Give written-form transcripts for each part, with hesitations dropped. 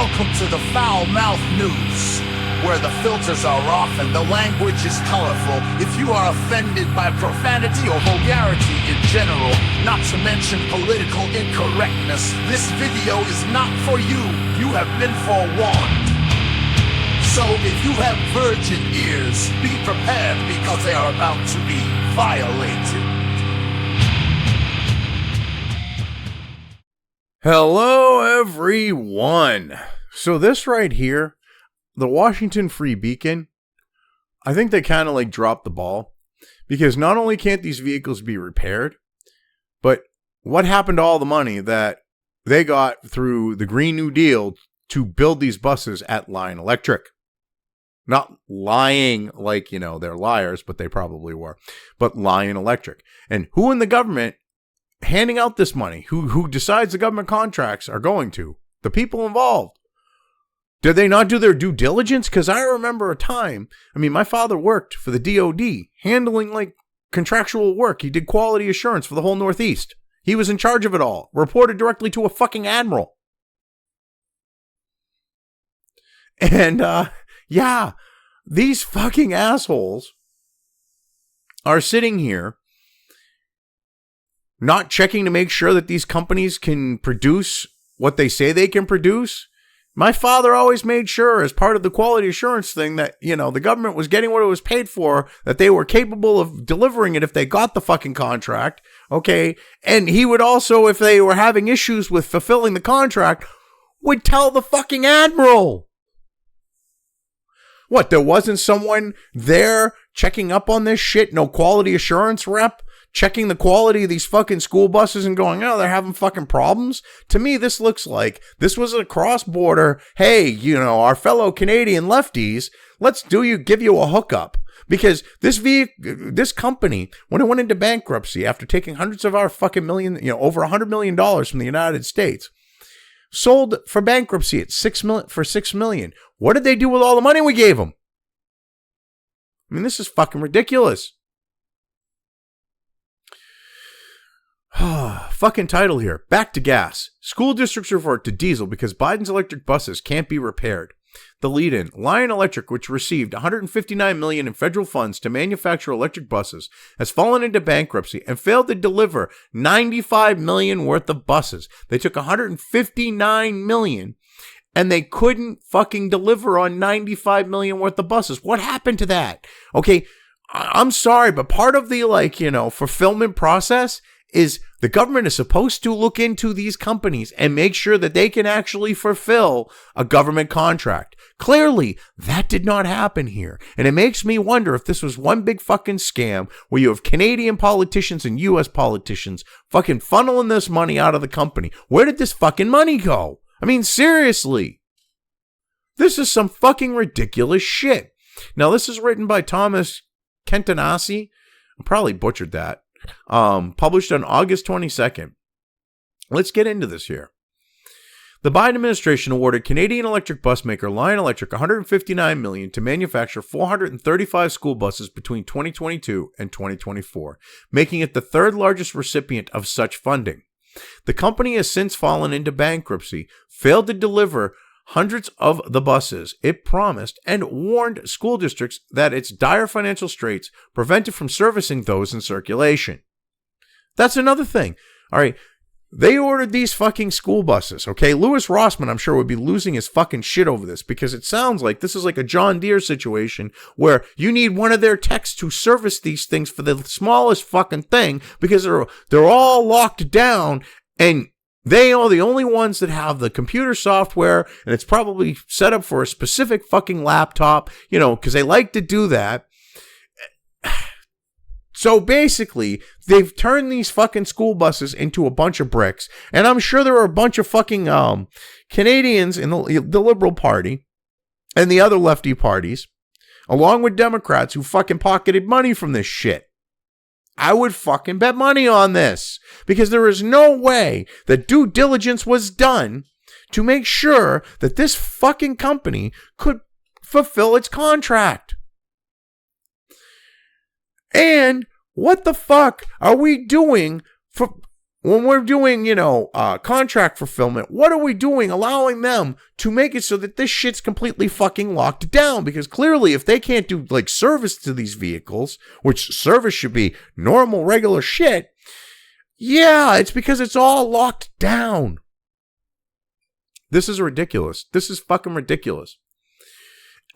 Welcome to the Foul Mouth News, where the filters are off and the language is colorful. If you are offended by profanity or vulgarity in general, not to mention political incorrectness, this video is not for you. You have been forewarned. So if you have virgin ears, be prepared because they are about to be violated. Hello, everyone. So this right here, the Washington Free Beacon, I think they kind of like dropped the ball because not only can't these vehicles be repaired, but what happened to all the money that they got through the Green New Deal to build these buses at Lion Electric? Not lying like, you know, they're liars, but they probably were, but Lion Electric. And who in the government handing out this money? Who decides the government contracts are going to? The people involved. Did they not do their due diligence? Because I remember a time, my father worked for the DOD, handling like contractual work. He did quality assurance for the whole Northeast. He was in charge of it all, reported directly to a fucking admiral. And, yeah, these fucking assholes are sitting here not checking to make sure that these companies can produce what they say they can produce. My father always made sure, as part of the quality assurance thing, that, you know, the government was getting what it was paid for, that they were capable of delivering it if they got the fucking contract, okay? And he would also, if they were having issues with fulfilling the contract, would tell the fucking admiral. What, there wasn't someone there checking up on this shit? No quality assurance rep checking the quality of these fucking school buses and going, oh, they're having fucking problems? To me, this looks like this was a cross-border, hey, you know, our fellow Canadian lefties, let's give you a hookup. Because this company, when it went into bankruptcy after taking hundreds of our fucking over $100 million from the United States, sold for bankruptcy at $6 million. What did they do with all the money we gave them? This is fucking ridiculous. Fucking title here. Back to gas. School districts revert to diesel because Biden's electric buses can't be repaired. The lead-in, Lion Electric, which received $159 million in federal funds to manufacture electric buses, has fallen into bankruptcy and failed to deliver $95 million worth of buses. They took $159 million and they couldn't fucking deliver on $95 million worth of buses. What happened to that? Okay, I'm sorry, but part of the fulfillment process is the government is supposed to look into these companies and make sure that they can actually fulfill a government contract. Clearly, that did not happen here. And it makes me wonder if this was one big fucking scam where you have Canadian politicians and U.S. politicians fucking funneling this money out of the company. Where did this fucking money go? Seriously. This is some fucking ridiculous shit. Now, this is written by Thomas Kentanasi. I probably butchered that. Published on August 22nd. Let's get into this here. The Biden administration awarded Canadian electric bus maker Lion Electric $159 million to manufacture 435 school buses between 2022 and 2024, making it the third largest recipient of such funding. The company has since fallen into bankruptcy, failed to deliver hundreds of the buses it promised, and warned school districts that its dire financial straits prevented from servicing those in circulation. That's another thing. All right, they ordered these fucking school buses, okay? Louis Rossmann, I'm sure, would be losing his fucking shit over this because it sounds like this is like a John Deere situation where you need one of their techs to service these things for the smallest fucking thing because they're all locked down and they are the only ones that have the computer software, and it's probably set up for a specific fucking laptop, because they like to do that. So basically, they've turned these fucking school buses into a bunch of bricks, and I'm sure there are a bunch of fucking Canadians in the Liberal Party and the other lefty parties, along with Democrats, who fucking pocketed money from this shit. I would fucking bet money on this because there is no way that due diligence was done to make sure that this fucking company could fulfill its contract. And what the fuck are we doing for when we're doing, contract fulfillment, what are we doing? Allowing them to make it so that this shit's completely fucking locked down. Because clearly, if they can't do like service to these vehicles, which service should be normal, regular shit, yeah, it's because it's all locked down. This is ridiculous. This is fucking ridiculous.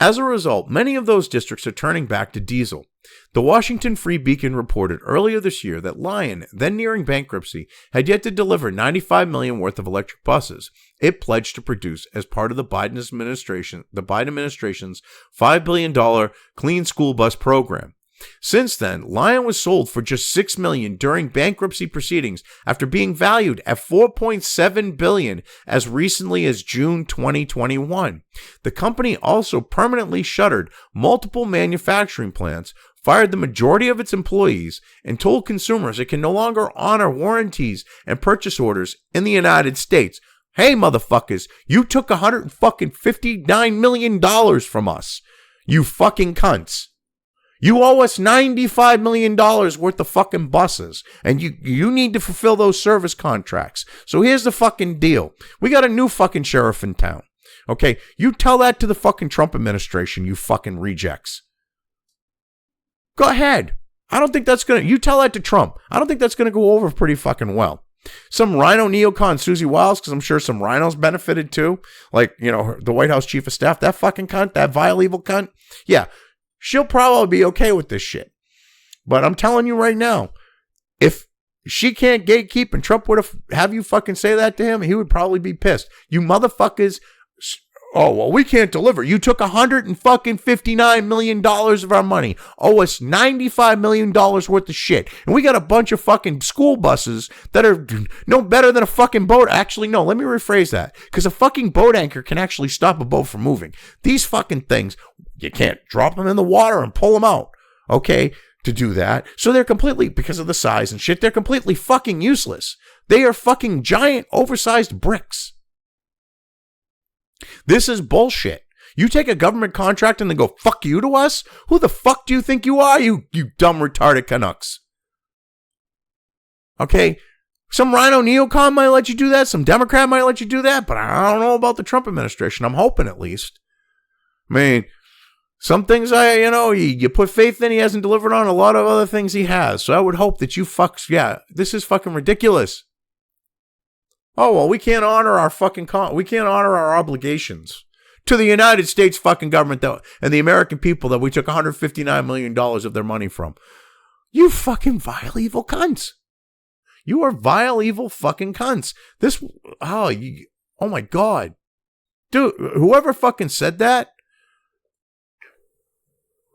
As a result, many of those districts are turning back to diesel. The Washington Free Beacon reported earlier this year that Lion, then nearing bankruptcy, had yet to deliver $95 million worth of electric buses it pledged to produce as part of the Biden administration's $5 billion clean school bus program. Since then, Lion was sold for just $6 million during bankruptcy proceedings after being valued at $4.7 billion as recently as June 2021. The company also permanently shuttered multiple manufacturing plants, fired the majority of its employees, and told consumers it can no longer honor warranties and purchase orders in the United States. Hey, motherfuckers, you took $159 million from us, you fucking cunts. You owe us $95 million worth of fucking buses, and you need to fulfill those service contracts. So here's the fucking deal. We got a new fucking sheriff in town. Okay, you tell that to the fucking Trump administration, you fucking rejects. Go ahead. I don't think that's you tell that to Trump. I don't think that's gonna go over pretty fucking well. Some rhino neocon Susie Wiles, because I'm sure some rhinos benefited too. Like, the White House chief of staff, that fucking cunt, that vile evil cunt. Yeah. She'll probably be okay with this shit. But I'm telling you right now, if she can't gatekeep and Trump would have you fucking say that to him, he would probably be pissed. You motherfuckers, oh, well, we can't deliver. You took $159 million of our money. Owe us $95 million worth of shit. And we got a bunch of fucking school buses that are no better than a fucking boat. Actually, no, let me rephrase that. Because a fucking boat anchor can actually stop a boat from moving. These fucking things, you can't drop them in the water and pull them out, okay, to do that. So they're completely, because of the size and shit, they're completely fucking useless. They are fucking giant, oversized bricks. This is bullshit. You take a government contract and then go, fuck you to us? Who the fuck do you think you are, you dumb, retarded Canucks? Okay, some rhino neocon might let you do that. Some Democrat might let you do that. But I don't know about the Trump administration. I'm hoping at least. I mean, some things you put faith in, he hasn't delivered on. A lot of other things he has. So I would hope that you this is fucking ridiculous. Oh, well, we can't honor our fucking we can't honor our obligations to the United States fucking government and the American people that we took $159 million of their money from. You fucking vile, evil cunts. You are vile, evil fucking cunts. Oh my God. Dude, whoever fucking said that.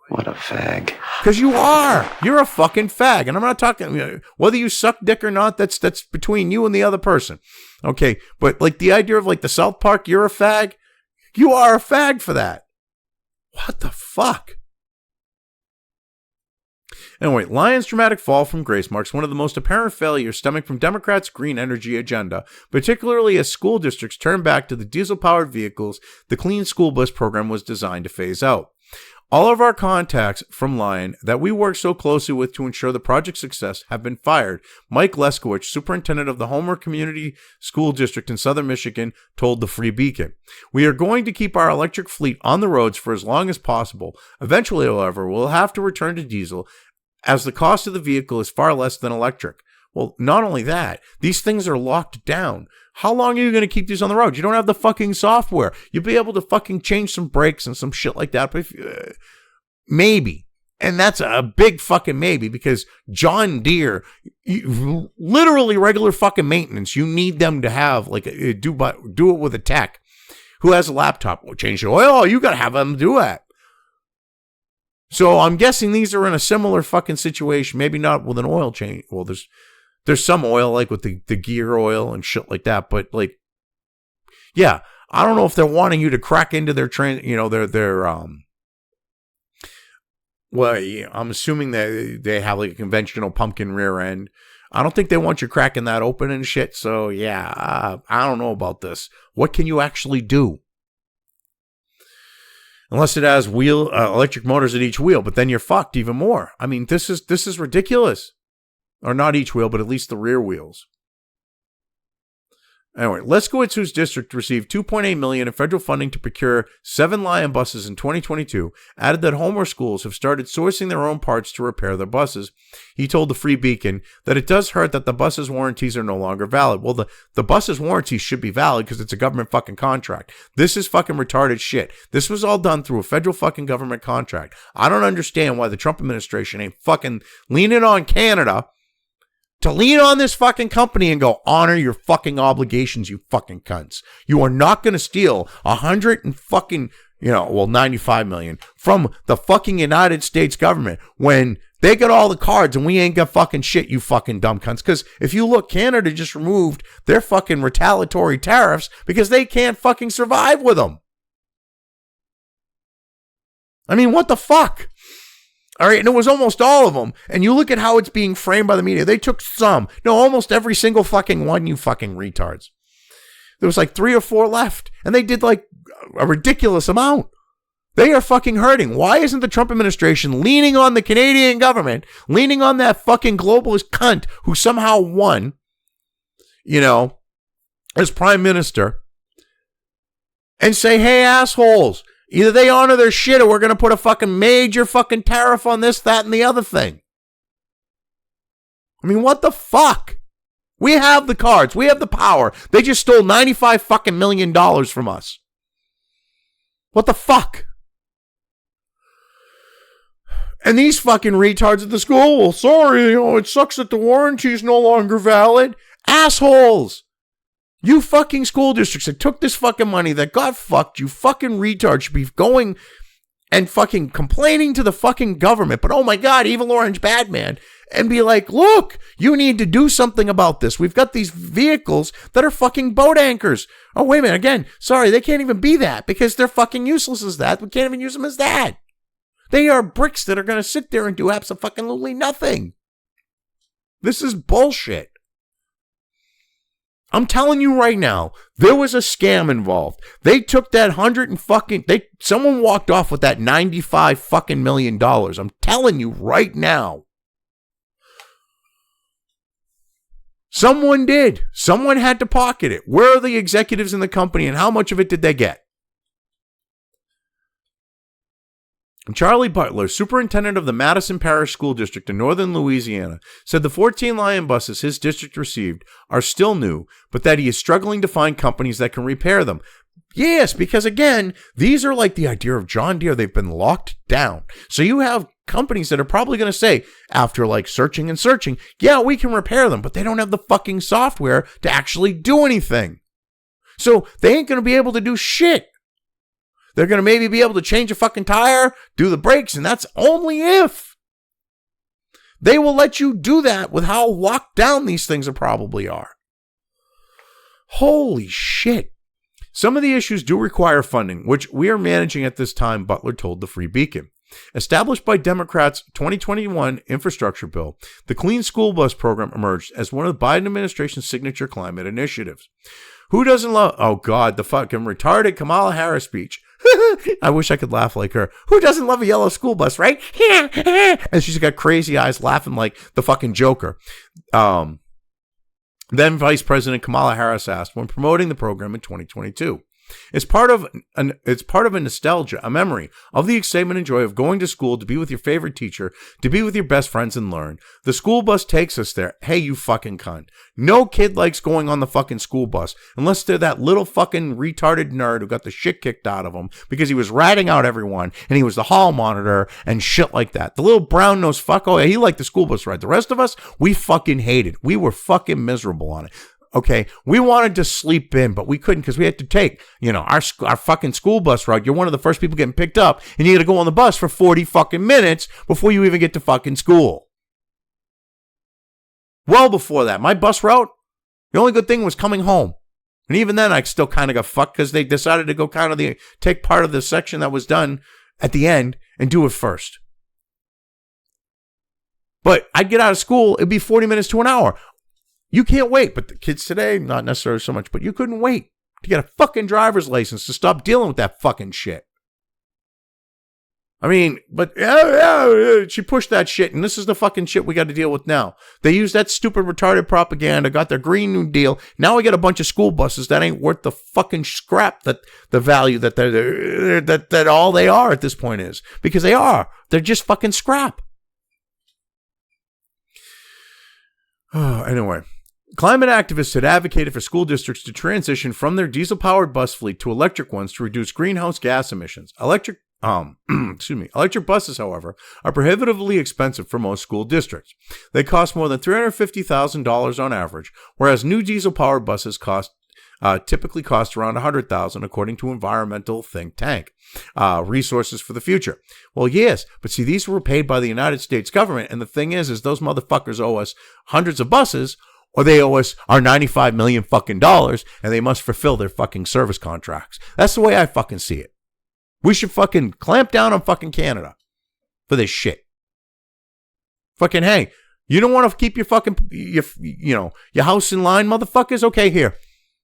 What a fag. Because you are. You're a fucking fag. And I'm not talking, whether you suck dick or not, that's between you and the other person. Okay. But like the idea of like the South Park, you're a fag. You are a fag for that. What the fuck? Anyway, Lion's dramatic fall from grace marks one of the most apparent failures stemming from Democrats' green energy agenda, particularly as school districts turn back to the diesel-powered vehicles the Clean School Bus program was designed to phase out. All of our contacts from Lion that we work so closely with to ensure the project's success have been fired. Mike Leskowich, superintendent of the Homer Community School District in Southern Michigan, told the Free Beacon. We are going to keep our electric fleet on the roads for as long as possible. Eventually, however, we'll have to return to diesel as the cost of the vehicle is far less than electric. Well, not only that, these things are locked down. How long are you going to keep these on the road? You don't have the fucking software. You'll be able to fucking change some brakes and some shit like that. But maybe. And that's a big fucking maybe because John Deere, literally regular fucking maintenance, you need them to have like do it with a tech who has a laptop. Well, change the oil. You got to have them do that. So I'm guessing these are in a similar fucking situation. Maybe not with an oil change. Well, there's some oil like with the gear oil and shit like that, but like, yeah, I don't know if they're wanting you to crack into their well, yeah, I'm assuming that they have like a conventional pumpkin rear end. I don't think they want you cracking that open and shit. So yeah, I don't know about this. What can you actually do? Unless it has electric motors at each wheel, but then you're fucked even more. I mean, this is ridiculous. Or not each wheel, but at least the rear wheels. Anyway, Leskowitz, whose district received $2.8 million in federal funding to procure 7 Lion buses in 2022, added that Homer schools have started sourcing their own parts to repair their buses. He told the Free Beacon that it does hurt that the buses' warranties are no longer valid. Well, the buses' warranties should be valid because it's a government fucking contract. This is fucking retarded shit. This was all done through a federal fucking government contract. I don't understand why the Trump administration ain't fucking leaning on Canada to lean on this fucking company and go, honor your fucking obligations, you fucking cunts. You are not going to steal 95 million from the fucking United States government when they got all the cards and we ain't got fucking shit, you fucking dumb cunts. Because if you look, Canada just removed their fucking retaliatory tariffs because they can't fucking survive with them. I mean, what the fuck? All right, and it was almost all of them. And you look at how it's being framed by the media. They took some. No, almost every single fucking one, you fucking retards. There was like 3 or 4 left. And they did like a ridiculous amount. They are fucking hurting. Why isn't the Trump administration leaning on the Canadian government, leaning on that fucking globalist cunt who somehow won, as prime minister, and say, hey, assholes, either they honor their shit or we're going to put a fucking major fucking tariff on this, that, and the other thing. I mean, what the fuck? We have the cards. We have the power. They just stole $95 fucking million from us. What the fuck? And these fucking retards at the school, well, sorry, it sucks that the warranty is no longer valid. Assholes. You fucking school districts that took this fucking money that got fucked, you fucking retards should be going and fucking complaining to the fucking government. But oh my God, Evil Orange Badman. And be like, look, you need to do something about this. We've got these vehicles that are fucking boat anchors. Oh, wait a minute. Again, sorry, they can't even be that because they're fucking useless as that. We can't even use them as that. They are bricks that are going to sit there and do absolutely nothing. This is bullshit. I'm telling you right now, there was a scam involved. They took that someone walked off with that $95 fucking million. I'm telling you right now. Someone did. Someone had to pocket it. Where are the executives in the company and how much of it did they get? Charlie Butler, superintendent of the Madison Parish School District in northern Louisiana, said the 14 Lion buses his district received are still new, but that he is struggling to find companies that can repair them. Yes, because again, these are like the idea of John Deere. They've been locked down. So you have companies that are probably going to say, after like searching and searching, yeah, we can repair them, but they don't have the fucking software to actually do anything. So they ain't going to be able to do shit. They're going to maybe be able to change a fucking tire, do the brakes, and that's only if. They will let you do that with how locked down these things probably are. Holy shit. Some of the issues do require funding, which we are managing at this time, Butler told the Free Beacon. Established by Democrats' 2021 infrastructure bill, the Clean School Bus program emerged as one of the Biden administration's signature climate initiatives. Who doesn't love, oh God, the fucking retarded Kamala Harris speech. I wish I could laugh like her. Who doesn't love a yellow school bus, right? And she's got crazy eyes laughing like the fucking Joker. Then Vice President Kamala Harris asked when promoting the program in 2022. It's part of a nostalgia, a memory of the excitement and joy of going to school, to be with your favorite teacher, to be with your best friends and learn. The school bus takes us there. Hey, you fucking cunt. No kid likes going on the fucking school bus unless they're that little fucking retarded nerd who got the shit kicked out of him because he was ratting out everyone and he was the hall monitor and shit like that. The little brown-nosed fuck, oh yeah, he liked the school bus ride. The rest of us, we fucking hated. We were fucking miserable on it. Okay, we wanted to sleep in, but we couldn't because we had to take, our fucking school bus ride. You're one of the first people getting picked up, and you got to go on the bus for 40 fucking minutes before you even get to fucking school. Well before that, my bus route, the only good thing was coming home. And even then, I still kind of got fucked because they decided to go take part of the section that was done at the end and do it first. But I'd get out of school, it'd be 40 minutes to an hour. You can't wait, but the kids today, not necessarily so much, but you couldn't wait to get a fucking driver's license to stop dealing with that fucking shit. I mean, but yeah, she pushed that shit, and this is the fucking shit we got to deal with now. They used that stupid retarded propaganda, got their Green New Deal. Now we got a bunch of school buses that ain't worth the fucking scrap that the value that all they are at this point is, because they are. They're just fucking scrap. Anyway. Climate activists had advocated for school districts to transition from their diesel-powered bus fleet to electric ones to reduce greenhouse gas emissions. Electric buses, however, are prohibitively expensive for most school districts. They cost more than $350,000 on average, whereas new diesel-powered buses typically cost around $100,000, according to environmental think tank Resources for the Future. Well, yes, but see, these were paid by the United States government, and the thing is those motherfuckers owe us hundreds of buses, or they owe us our $95 million fucking dollars, and they must fulfill their fucking service contracts. That's the way I fucking see it. We should fucking clamp down on fucking Canada for this shit. Fucking, hey, you don't want to keep your fucking, your house in line, motherfuckers? Okay, here.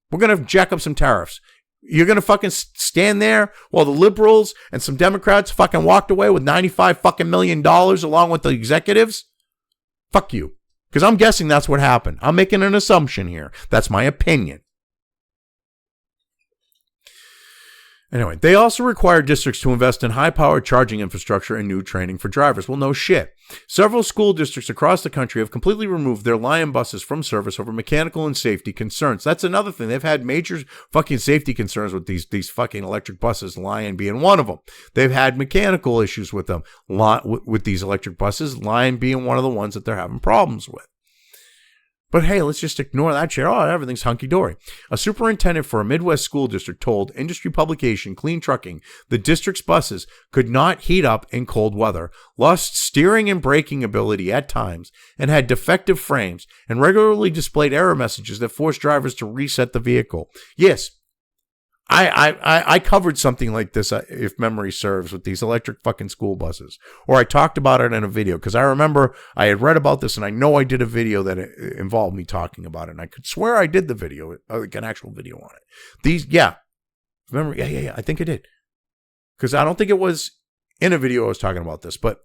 We're going to jack up some tariffs. You're going to fucking stand there while the liberals and some Democrats fucking walked away with $95 fucking million along with the executives? Fuck you. Because I'm guessing that's what happened. I'm making an assumption here. That's my opinion. Anyway, they also require districts to invest in high-powered charging infrastructure and new training for drivers. Well, no shit. Several school districts across the country have completely removed their Lion buses from service over mechanical and safety concerns. That's another thing. They've had major fucking safety concerns with these fucking electric buses, Lion being one of them. They've had mechanical issues with them, with these electric buses, Lion being one of the ones that they're having problems with. But hey, let's just ignore that shit. Oh, everything's hunky-dory. A superintendent for a Midwest school district told industry publication Clean Trucking the district's buses could not heat up in cold weather, lost steering and braking ability at times, and had defective frames, and regularly displayed error messages that forced drivers to reset the vehicle. Yes, I covered something like this, if memory serves, with these electric fucking school buses. Or I talked about it in a video, because I remember I had read about this, and I know I did a video that involved me talking about it. And I could swear I did the video, like an actual video on it. Yeah, I think I did. Because I don't think it was in a video I was talking about this. But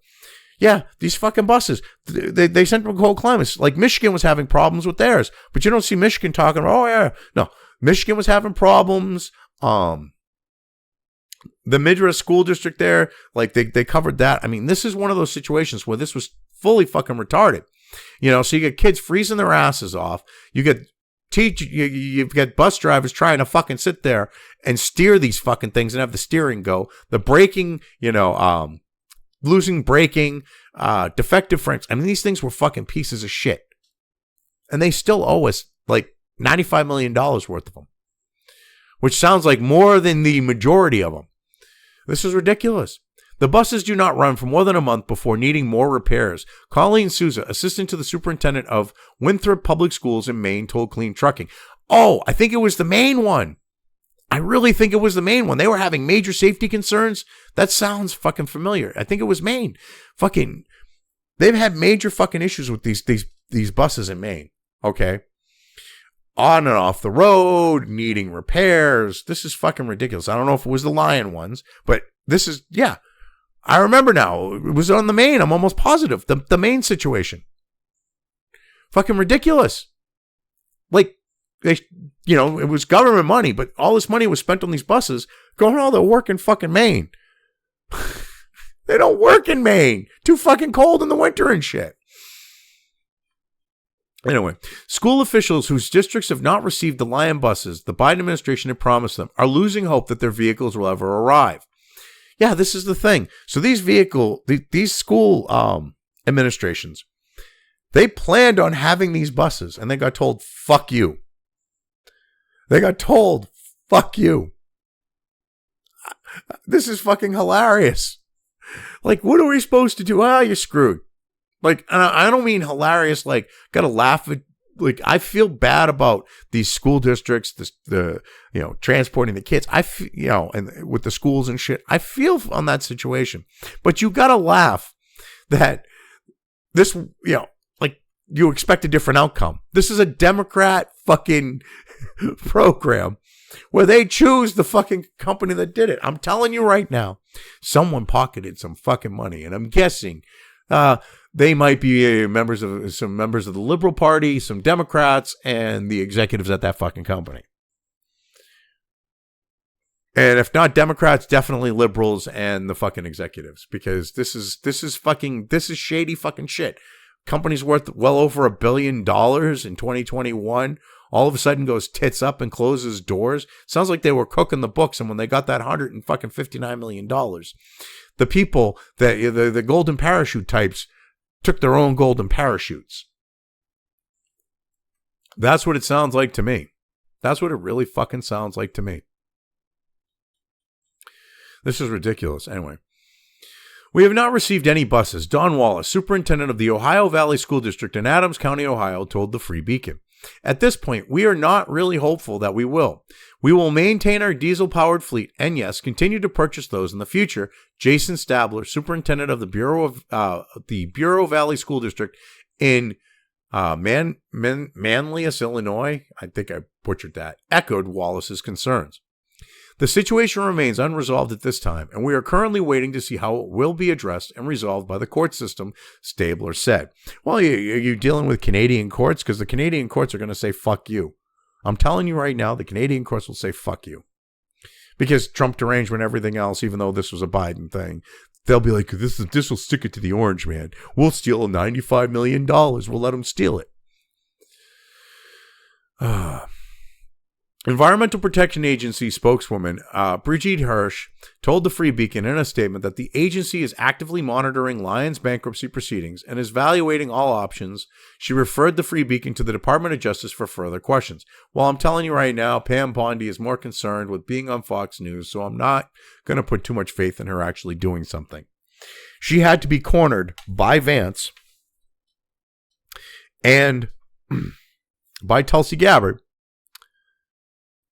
yeah, these fucking buses, they sent them cold climates. Like Michigan was having problems with theirs. But you don't see Michigan talking about, oh yeah. No, Michigan was having problems. The Midwest school district there, like they covered that. I mean, this is one of those situations where this was fully fucking retarded. So you get kids freezing their asses off. You've got bus drivers trying to fucking sit there and steer these fucking things and have the steering go. The braking, losing braking, defective frames. I mean, these things were fucking pieces of shit. And they still owe us like $95 million worth of them, which sounds like more than the majority of them. This is ridiculous. The buses do not run for more than a month before needing more repairs. Colleen Souza, assistant to the superintendent of Winthrop Public Schools in Maine, told Clean Trucking. Oh, I think it was the Maine one. I really think it was the Maine one. They were having major safety concerns. That sounds fucking familiar. I think it was Maine. They've had major fucking issues with these buses in Maine. Okay. On and off the road, needing repairs. This is fucking ridiculous. I don't know if it was the Lion ones, but this is, yeah. I remember now. It was on the Maine. I'm almost positive. The Maine situation. Fucking ridiculous. Like, it was government money, but all this money was spent on these buses going, oh, they'll work in fucking Maine. They don't work in Maine. Too fucking cold in the winter and shit. Anyway, school officials whose districts have not received the Lion buses the Biden administration had promised them are losing hope that their vehicles will ever arrive. Yeah, this is the thing. So these school administrations, they planned on having these buses, and they got told, fuck you. They got told, fuck you. This is fucking hilarious. Like, what are we supposed to do? You're screwed. Like, I don't mean hilarious, like, gotta laugh at, like, I feel bad about these school districts, transporting the kids. And with the schools and shit, I feel on that situation. But you gotta laugh that this, like, you expect a different outcome. This is a Democrat fucking program where they choose the fucking company that did it. I'm telling you right now, someone pocketed some fucking money, and I'm guessing they might be some members of the Liberal Party, some Democrats, and the executives at that fucking company. And if not Democrats, definitely liberals and the fucking executives, because this is shady fucking shit. Company's worth well over $1 billion in 2021. All of a sudden goes tits up and closes doors. Sounds like they were cooking the books, and when they got that $159 million, the people that the golden parachute types took their own golden parachutes. That's what it sounds like to me. That's what it really fucking sounds like to me. This is ridiculous. Anyway, we have not received any buses. Don Wallace, superintendent of the Ohio Valley School District in Adams County, Ohio, told the Free Beacon. At this point, we are not really hopeful that we will. We will maintain our diesel-powered fleet and, yes, continue to purchase those in the future. Jason Stabler, superintendent of the Bureau Valley School District in Manlius, Illinois, I think I butchered that, echoed Wallace's concerns. The situation remains unresolved at this time, and we are currently waiting to see how it will be addressed and resolved by the court system, Stabler said. Well, you're dealing with Canadian courts, because the Canadian courts are going to say, fuck you. I'm telling you right now, the Canadian courts will say, fuck you. Because Trump derangement and everything else, even though this was a Biden thing, they'll be like, this will stick it to the orange man. We'll steal $95 million. We'll let them steal it. Environmental Protection Agency spokeswoman Brigitte Hirsch told the Free Beacon in a statement that the agency is actively monitoring Lion's bankruptcy proceedings and is evaluating all options. She referred the Free Beacon to the Department of Justice for further questions. Well, I'm telling you right now, Pam Bondi is more concerned with being on Fox News, so I'm not going to put too much faith in her actually doing something. She had to be cornered by Vance and by Tulsi Gabbard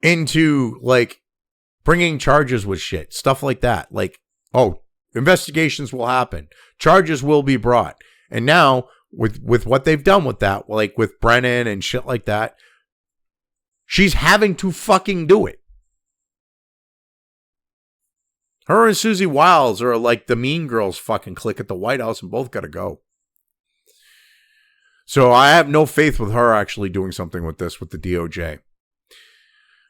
into, like, bringing charges with shit, stuff like that. Like, oh, investigations will happen. Charges will be brought. And now, with what they've done with that, like with Brennan and shit like that, she's having to fucking do it. Her and Susie Wiles are like the Mean Girls fucking clique at the White House, and both got to go. So I have no faith with her actually doing something with this, with the DOJ.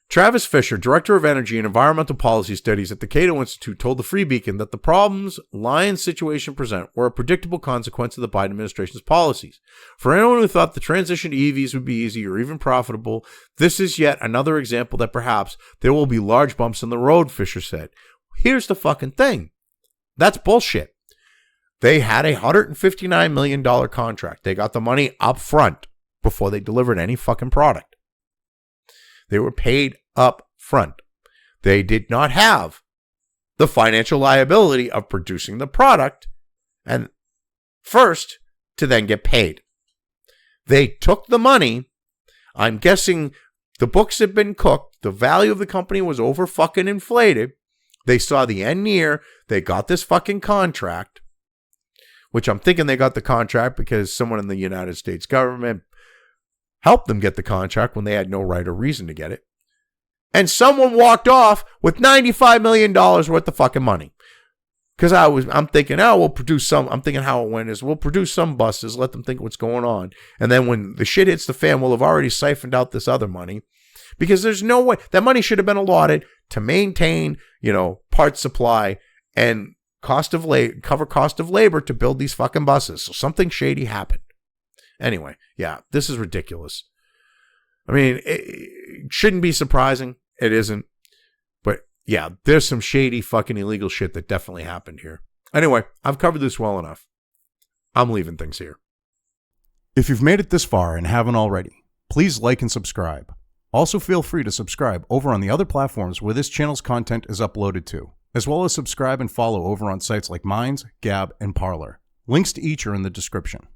Travis Fisher, Director of Energy and Environmental Policy Studies at the Cato Institute, told the Free Beacon that the problems Lion's situation present were a predictable consequence of the Biden administration's policies. For anyone who thought the transition to EVs would be easy or even profitable, this is yet another example that perhaps there will be large bumps in the road, Fisher said. Here's the fucking thing. That's bullshit. They had a $159 million contract. They got the money up front before they delivered any fucking product. They were paid up front. They did not have the financial liability of producing the product and first to then get paid. They took the money. I'm guessing the books had been cooked. The value of the company was over fucking inflated. They saw the end near. They got this fucking contract, which I'm thinking they got the contract because someone in the United States government helped them get the contract when they had no right or reason to get it. And someone walked off with $95 million worth of fucking money. Because I'm thinking, we'll produce some. I'm thinking how it went is we'll produce some buses, let them think what's going on. And then when the shit hits the fan, we'll have already siphoned out this other money. Because there's no way. That money should have been allotted to maintain, parts supply and cover cost of labor to build these fucking buses. So something shady happened. Anyway, yeah, this is ridiculous. I mean, it shouldn't be surprising. It isn't. But yeah, there's some shady fucking illegal shit that definitely happened here. Anyway, I've covered this well enough. I'm leaving things here. If you've made it this far and haven't already, please like and subscribe. Also feel free to subscribe over on the other platforms where this channel's content is uploaded to, as well as subscribe and follow over on sites like Minds, Gab, and Parler. Links to each are in the description.